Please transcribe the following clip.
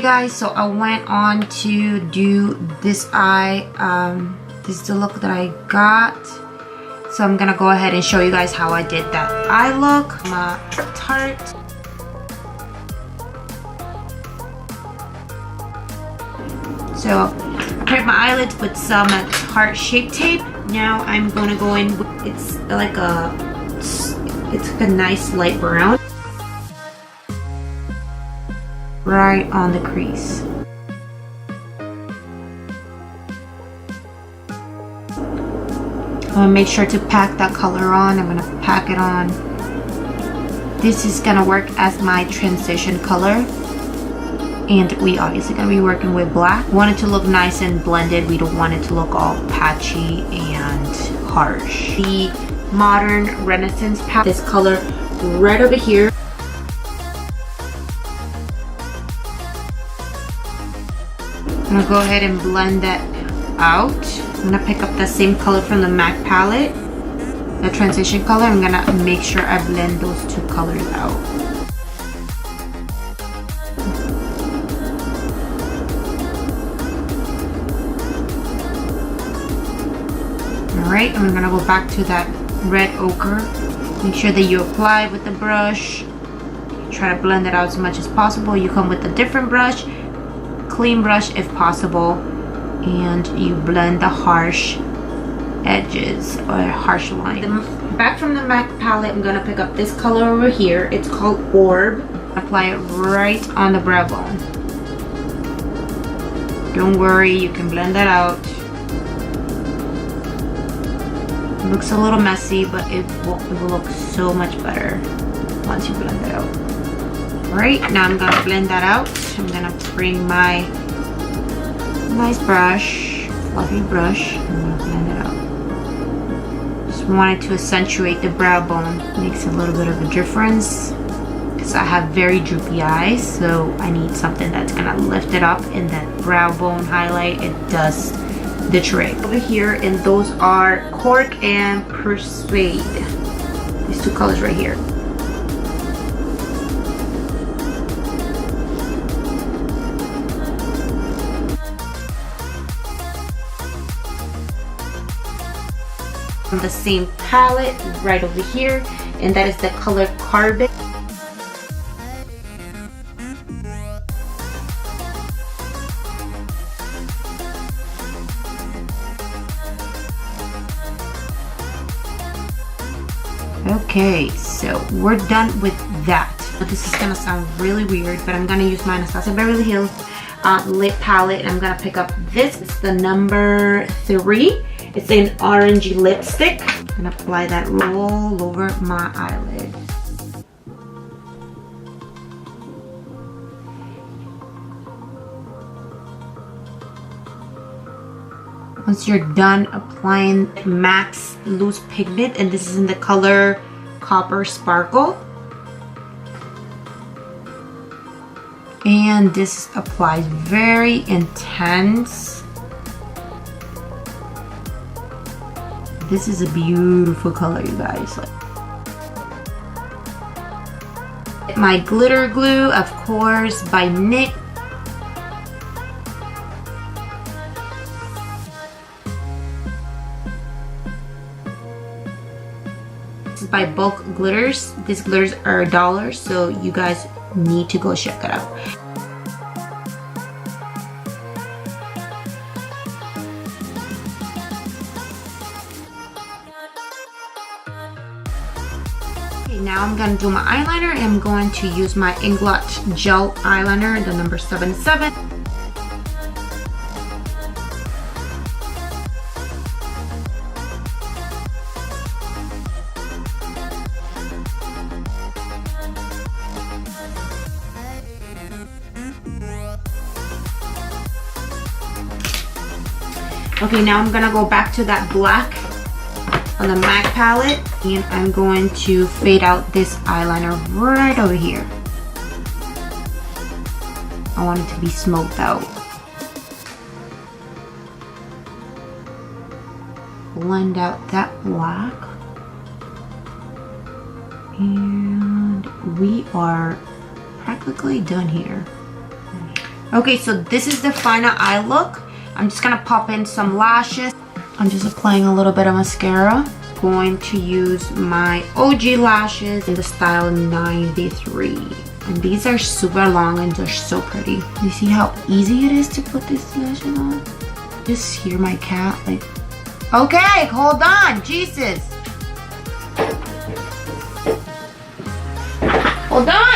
guys, so I went on to do this eye. This is the look that I got. So I'm gonna go ahead and show you guys how I did that eye look. My Tarte. So prep my eyelids with some Tarte Shape Tape. Now I'm gonna go in with, it's like a nice light brown. Right on the crease. I'm gonna make sure to pack that color on. I'm gonna pack it on. This is gonna work as my transition color. And we obviously gonna be working with black. Want it to look nice and blended. We don't want it to look all patchy and harsh. The Modern Renaissance palette, this color right over here. I'm gonna go ahead and blend that out. I'm gonna pick up the same color from the MAC palette, the transition color. I'm gonna make sure I blend those two colors out. Alright, I'm gonna go back to that red ochre. Make sure that you apply with the brush. Try to blend it out as much as possible. You come with a different brush, clean brush if possible, and you blend the harsh edges or harsh line. Back from the MAC palette, I'm gonna pick up this color over here. It's called Orb. Apply it right on the brow bone. Don't worry, you can blend that out. It looks a little messy, but it will look so much better once you blend it out. Alright, now I'm gonna blend that out. I'm gonna bring my nice brush, fluffy brush, and I'm gonna blend it out. Just wanted to accentuate the brow bone. Makes a little bit of a difference because I have very droopy eyes, so I need something that's gonna lift it up, and that brow bone highlight, it does the trick. Over here, and those are Cork and Persuade. These two colors right here. From the same palette right over here, and that is the color Carbon. Okay, so we're done with that. This is gonna sound really weird, but I'm gonna use my Anastasia Beverly Hills lip palette, and I'm gonna pick up this. It's the number 3. It's an orangey lipstick. I'm gonna apply that all over my eyelid. Once you're done applying MAC's loose pigment, and this is in the color Copper Sparkle, and this applies very intense. This is a beautiful color, you guys. My glitter glue, of course, by NYX. By Bulk Glitters. These glitters are $1, so you guys need to go check it out. Okay, now I'm gonna do my eyeliner, and I'm going to use my Inglot Gel Eyeliner, the number 77. Okay, now I'm gonna go back to that black on the MAC palette, and I'm going to fade out this eyeliner right over here. I want it to be smoked out. Blend out that black. And we are practically done here. Okay, so this is the final eye look. I'm just gonna pop in some lashes. I'm just applying a little bit of mascara. Going to use my OG lashes in the style 93. And these are super long and they're so pretty. You see how easy it is to put these lashes on? Just hear my cat like, okay, hold on, Jesus. Hold on.